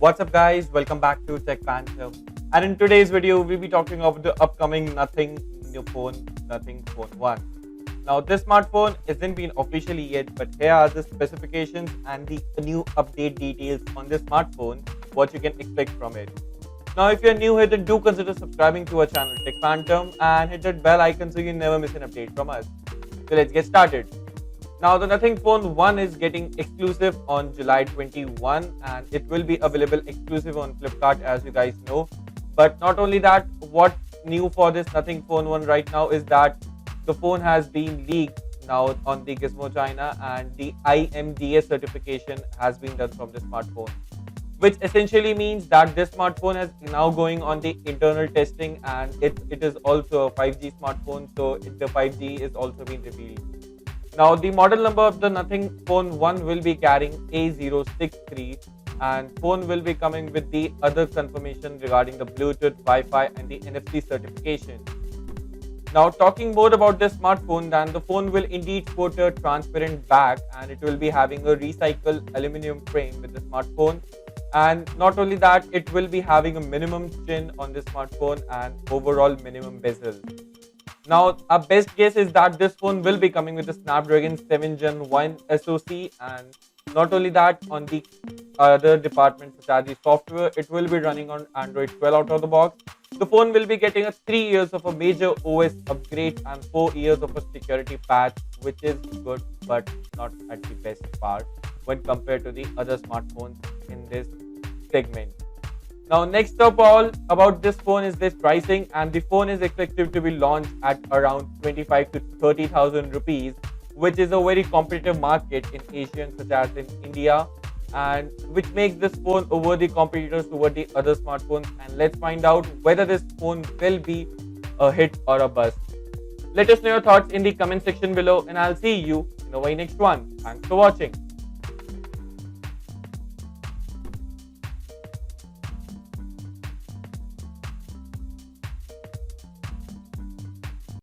What's up guys, welcome back to Tech Panther. And in today's video, we'll be talking about the upcoming Nothing new phone, Nothing Phone 1. Now this smartphone isn't been officially yet, but here are the specifications and the new update details on this smartphone, what you can expect from it. Now if you're new here, then do consider subscribing to our channel Tech Phantom and hit that bell icon so you never miss an update from us. So let's get started. Now the Nothing Phone 1 is getting exclusive on July 21 and it will be available exclusive on Flipkart as you guys know. But not only that, what's new for this Nothing Phone 1 right now is that the phone has been leaked now on the Gizmo China and the IMDA certification has been done from the smartphone. Which essentially means that this smartphone is now going on the internal testing and it is also a 5G smartphone, so the 5G is also being revealed. Now the model number of the Nothing Phone 1 will be carrying A063 and phone will be coming with the other confirmation regarding the Bluetooth, Wi-Fi and the NFC certification. Now talking more about this smartphone, then the phone will indeed sport a transparent back and it will be having a recycled aluminum frame with the smartphone. And not only that, it will be having a minimum chin on this smartphone and overall minimum bezel. Now, our best guess is that this phone will be coming with the Snapdragon 7 Gen 1 SoC, and not only that, on the other departments such as the software, it will be running on Android 12 out of the box. The phone will be getting a 3 years of a major OS upgrade and 4 years of a security patch, which is good but not at the best part when compared to the other smartphones in this segment. Now next of all about this phone is this pricing, and the phone is expected to be launched at around 25 to 30,000 rupees, which is a very competitive market in Asia such as in India, and which makes this phone over the competitors over the other smartphones. And let's find out whether this phone will be a hit or a bust. Let us know your thoughts in the comment section below and I'll see you in the very next one. Thanks for watching.